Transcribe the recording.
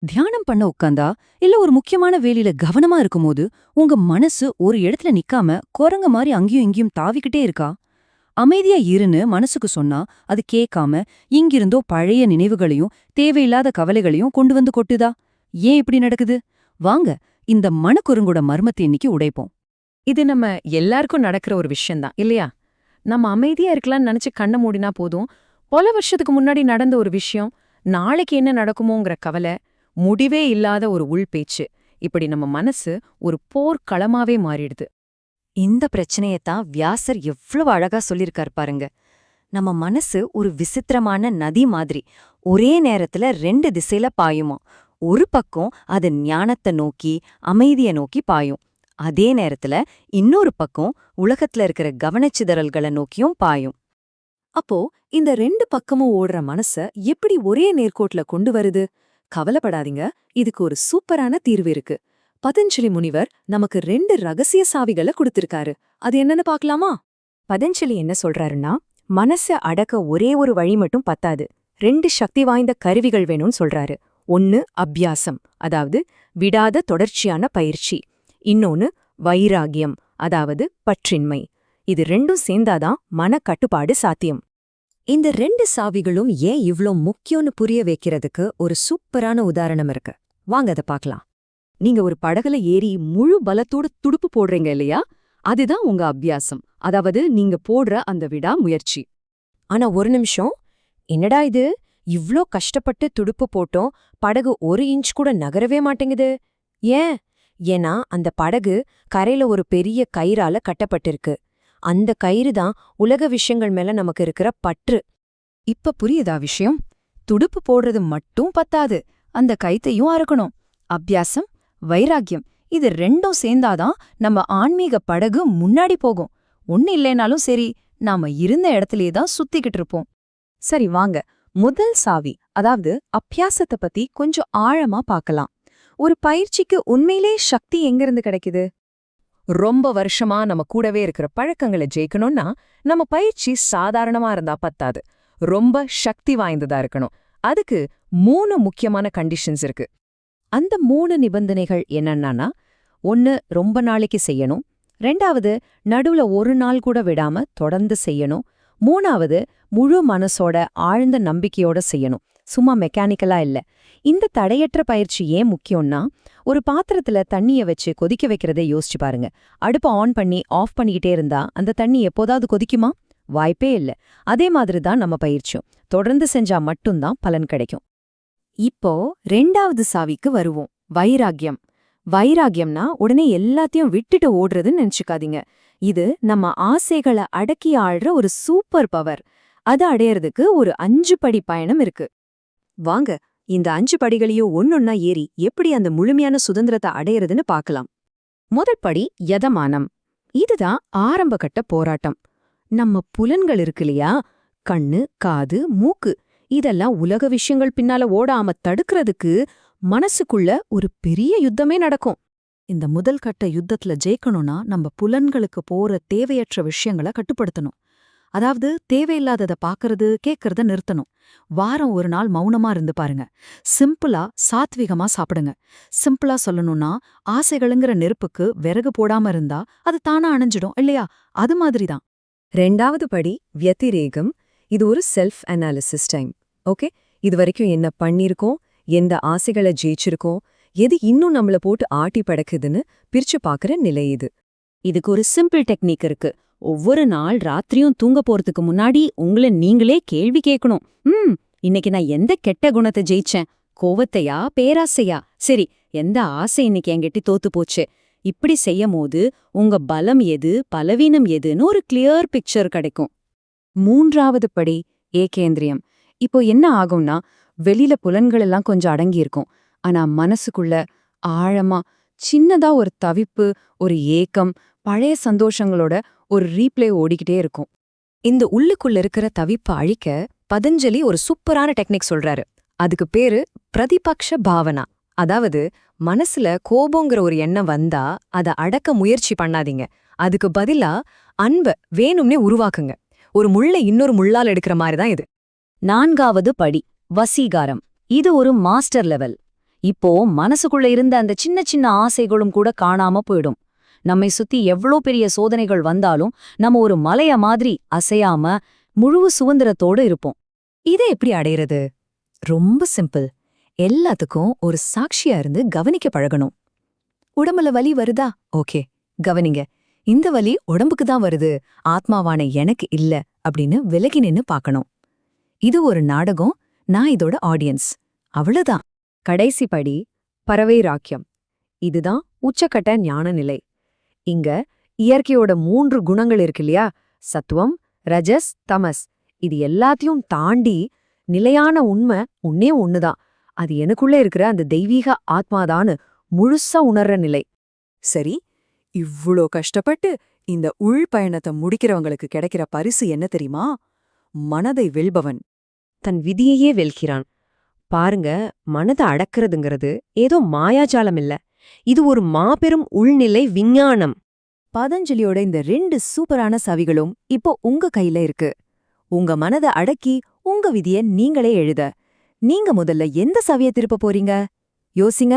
தியானம் பண்ண உட்காந்தா இல்ல ஒரு முக்கியமான வேலையில கவனமா இருக்கும்போது உங்க மனசு ஒரு இடத்துல நிக்காம குரங்க மாதிரி அங்கேயும் இங்கேயும் தாவிக்கிட்டே இருக்கா? அமைதியா இருன்னு மனசுக்கு சொன்னா அது கேட்காம இங்கிருந்தோ பழைய நினைவுகளையும் தேவையில்லாத கவலைகளையும் கொண்டு வந்து கொட்டுதா? ஏன் இப்படி நடக்குது? வாங்க இந்த மனக்குறுங்கோட மர்மத்தை இன்னைக்கு உடைப்போம். இது நம்ம எல்லாருக்கும் நடக்கிற ஒரு விஷயம்தான் இல்லையா? நம்ம அமைதியா இருக்கலாம்னு நினைச்சு கண்ண மூடினா போதும், பல வருஷத்துக்கு முன்னாடி நடந்த ஒரு விஷயம், நாளைக்கு என்ன நடக்குமோங்கிற கவலை, முடிவே இல்லாத ஒரு உள்பேச்சு, இப்படி நம்ம மனசு ஒரு போர்க்களமாவே மாறிடுது. இந்த பிரச்சனையத்தான் வியாசர் எவ்வளவு அழகா சொல்லியிருக்கார் பாருங்க. நம்ம மனசு ஒரு விசித்திரமான நதி மாதிரி ஒரே நேரத்துல ரெண்டு திசையில பாயுமா. ஒரு பக்கம் அது ஞானத்தை நோக்கி அமைதியை நோக்கி பாயும், அதே நேரத்துல இன்னொரு பக்கம் உலகத்துல இருக்கிற கவனச்சிதறல்களை நோக்கியும் பாயும். அப்போ இந்த ரெண்டு பக்கமும் ஓடுற மனச எப்படி ஒரே நேர்கோட்ல கொண்டு வருது? கவலைப்படாதீங்க, இதுக்கு ஒரு சூப்பரான தீர்வு இருக்கு. பதஞ்சலி முனிவர் நமக்கு ரெண்டு ரகசிய சாவிகளை கொடுத்திருக்காரு. அது என்னன்னு பார்க்கலாமா? பதஞ்சலி என்ன சொல்றாருன்னா, மனச அடக்க ஒரே ஒரு வழி மட்டும் பத்தாது, ரெண்டு சக்தி வாய்ந்த கருவிகள் வேணும்னு சொல்றாரு. ஒன்னு அபியாசம், அதாவது விடாத தொடர்ச்சியான பயிற்சி. இன்னொன்னு வைராகியம், அதாவது பற்றின்மை. இது ரெண்டும் சேர்ந்தாதான் மனக்கட்டுப்பாடு சாத்தியம். இந்த ரெண்டு சாவிகளும் ஏன் இவ்ளோ முக்கியம்னு புரிய வைக்கிறதுக்கு ஒரு சூப்பரான உதாரணம் இருக்கு. வாங்க அதை பார்க்கலாம். நீங்க ஒரு படகுல ஏறி முழு பலத்தோட துடுப்பு போடுறீங்க இல்லையா? அதுதான் உங்க அபியாசம், அதாவது நீங்க போடுற அந்த விடா முயற்சி. ஆனா ஒரு நிமிஷம், என்னடா இது, இவ்ளோ கஷ்டப்பட்டு துடுப்பு போட்டோம், படகு ஒரு இன்ச் கூட நகரவே மாட்டேங்குது. ஏன்? ஏன்னா அந்த படகு கரையில ஒரு பெரிய கயிறால கட்டப்பட்டிருக்கு. அந்த கயிறு தான் உலக விஷயங்கள் மேல நமக்கு இருக்கிற பற்று. இப்ப புரியுதா விஷயம்? துடுப்பு போடுறது மட்டும் பத்தாது, அந்த கைத்தையும் அறுக்கணும். அபியாசம், வைராக்கியம், இது ரெண்டும் சேர்ந்தாதான் நம்ம ஆன்மீக படகு முன்னாடி போகும். ஒன்னு இல்லைனாலும் சரி, நாம இருந்த இடத்துலயே தான் சுத்திக்கிட்டு இருப்போம். சரி வாங்க, முதல் சாவி அதாவது அபியாசத்தை பத்தி கொஞ்சம் ஆழமா பார்க்கலாம். ஒரு பயிற்சிக்கு உண்மையிலே சக்தி எங்கிருந்து கிடைக்குது? ரொம்ப வருஷமா நம்ம கூடவே இருக்கிற பழக்கங்களை ஜெயிக்கணும்னா நம்ம பயிற்சி சாதாரணமா இருந்தா பத்தாது, ரொம்ப சக்தி வாய்ந்ததா இருக்கணும். அதுக்கு 3 முக்கியமான கண்டிஷன்ஸ் இருக்கு. அந்த 3 நிபந்தனைகள் என்னன்னா, 1 ரொம்ப நாளைக்கு செய்யணும், 2வது நடுவுல ஒரு நாள் கூட விடாம தொடர்ந்து செய்யணும், 3வது முழு மனசோட ஆழ்ந்த நம்பிக்கையோட செய்யணும், சும்மா மெக்கானிக்கலா இல்ல. இந்த தடையற்ற பயிற்சி ஏன் முக்கியம்னா, ஒரு பாத்திரத்துல தண்ணிய வச்சு கொதிக்க வைக்கிறதே யோசிச்சு பாருங்க. அடுப்பை ஆன் பண்ணி ஆஃப் பண்ணிக்கிட்டே இருந்தா அந்த தண்ணி எப்போதாவது கொதிக்குமா? வாய்ப்பே இல்ல. அதே மாதிரி தான் நம்ம பயிற்சியும், தொடர்ந்து செஞ்சா மட்டும்தான் பலன் கிடைக்கும். இப்போ 2வது சாவிக்கு வருவோம், வைராக்கியம். வைராக்கியம்னா உடனே எல்லாத்தையும் விட்டுட்டு ஓடுறதுன்னு நினைச்சுக்காதீங்க. இது நம்ம ஆசைகளை அடக்கி ஆள்ற ஒரு சூப்பர் பவர். அதை அடையறதுக்கு ஒரு 5 படி பயணம் இருக்கு. வாங்க இந்த 5 படிகளையும் ஒன்னொன்னா ஏறி எப்படி அந்த முழுமையான சுதந்திரத்தை அடையறதுன்னு பார்க்கலாம். முதல் படி யதமானம். இதுதான் ஆரம்பகட்ட போராட்டம். நம்ம புலன்கள் இருக்கு இல்லையா, கண்ணு, காது, மூக்கு, இதெல்லாம் உலக விஷயங்கள் பின்னால ஓடாம தடுக்கிறதுக்கு மனசுக்குள்ள ஒரு பெரிய யுத்தமே நடக்கும். இந்த முதல் கட்ட யுத்தத்துல ஜெயிக்கணும்னா நம்ம புலன்களுக்கு போற தேவையற்ற விஷயங்களை கட்டுப்படுத்தணும். அதாவது தேவையில்லாததை பாக்கறது கேட்கறத நிறுத்தணும். வாரம் ஒரு நாள் மௌனமா இருந்து பாருங்க. சிம்பிளா சாத்விகமா சாப்பிடுங்க. சிம்பிளா சொல்லணும்னா, ஆசைகளுங்கிற நெருப்புக்கு விறகு போடாம இருந்தா அது தானா அணைஞ்சிடும் இல்லையா? அது மாதிரிதான். 2வது படி வியதிரேகம். இது ஒரு செல்ஃப் அனாலிசிஸ் டைம். ஓகே, இது வரைக்கும் என்ன பண்ணிருக்கோம், எந்த ஆசைகளை ஜெயிச்சிருக்கோம், எது இன்னும் நம்மள போட்டு ஆட்டி படக்குதுன்னு பிரிச்சு பாக்குற நிலை இது. இதுக்கு ஒரு சிம்பிள் டெக்னிக் இருக்கு. ஒவ்வொரு நாள் ராத்திரியும் தூங்க போறதுக்கு முன்னாடி உங்களை நீங்களே கேள்வி கேட்கணும். இன்னைக்கு நான் எந்த கெட்ட குணத்தை ஜெயிச்சேன்? கோவத்தையா, பேராசையா? சரி, எந்த ஆசை இன்னைக்கு என்கிட்ட தோத்து போச்சு? இப்படி செய்யும் போது உங்க பலம் எது, பலவீனம் எதுன்னு ஒரு கிளியர் பிக்சர் கிடைக்கும். 3வது படி ஏகேந்திரியம். இப்போ என்ன ஆகும்னா, வெளியில புலன்கள் எல்லாம் கொஞ்சம் அடங்கியிருக்கும், ஆனா மனசுக்குள்ள ஆழமா சின்னதா ஒரு தவிப்பு, ஒரு ஏக்கம், பழைய சந்தோஷங்களோட ஒரு ரீப்ளே ஓடிக்கிட்டே இருக்கும். இந்த உள்ளுக்குள்ள இருக்கிற தவிப்பை அழிக்க பதஞ்சலி ஒரு சூப்பரான டெக்னிக் சொல்றாரு. அதுக்கு பேரு பிரதிபக்ஷ பாவனா. அதாவது மனசுல கோபங்கிற ஒரு எண்ணம் வந்தா அதை அடக்க முயற்சி பண்ணாதீங்க, அதுக்கு பதிலா அன்ப வேணும்னே உருவாக்குங்க. ஒரு முள்ளை இன்னொரு முள்ளால் எடுக்கிற மாதிரி தான் இது. 4வது படி வசீகாரம். இது ஒரு மாஸ்டர் லெவல். இப்போ மனசுக்குள்ள இருந்த அந்த சின்ன சின்ன ஆசைகளும் கூட காணாம போயிடும். நம்மை சுத்தி எவ்ளோ பெரிய சோதனைகள் வந்தாலும் நம்ம ஒரு மலைய மாதிரி அசையாம முழு சுதந்திரத்தோடு இருப்போம். இதை எப்படி அடையிறது? ரொம்ப சிம்பிள். எல்லாத்துக்கும் ஒரு சாட்சியா இருந்து கவனிக்க பழகணும். உடம்புல வலி வருதா? ஓகே, கவனிங்க. இந்த வலி உடம்புக்கு தான் வருது, ஆத்மாவான எனக்கு இல்ல அப்படின்னு விலகி நின்னு பார்க்கணும். இது ஒரு நாடகம், நான் இதோட ஆடியன்ஸ். அவ்வளவுதான். கடைசி படி பறவை ராக்கியம். இதுதான் உச்சக்கட்ட ஞான நிலை. இங்க இயற்கையோட 3 குணங்கள் இருக்கு இல்லையா? சத்துவம், ரஜஸ், தமஸ். இது எல்லாத்தையும் தாண்டி நிலையான உண்மை ஒன்னே ஒண்ணுதான். அது எனக்குள்ள இருக்கிற அந்த தெய்வீக ஆத்மாதான்னு முழுசா உணர்ற நிலை. சரி, இவ்ளோ கஷ்டப்பட்டு இந்த உள் பயணத்தை முடிக்கிறவங்களுக்கு கிடைக்கிற பரிசு என்ன தெரியுமா? மனதை வெல்பவன். தன் விதியையே வெல்கிறான். பாருங்க, மனதை அடக்கிறதுங்கிறது ஏதோ மாயாஜாலம் இல்ல. இது ஒரு மாபெரும் உள்நிலை விஞ்ஞானம். பதஞ்சலியோட இந்த 2 சூப்பரான சாவிகளும் இப்போ உங்க கையில இருக்கு. உங்க மனதை அடக்கி உங்க விதியை நீங்களே எழுத. நீங்க முதல்ல எந்த சாவியை திருப்ப போறீங்க? யோசிங்க.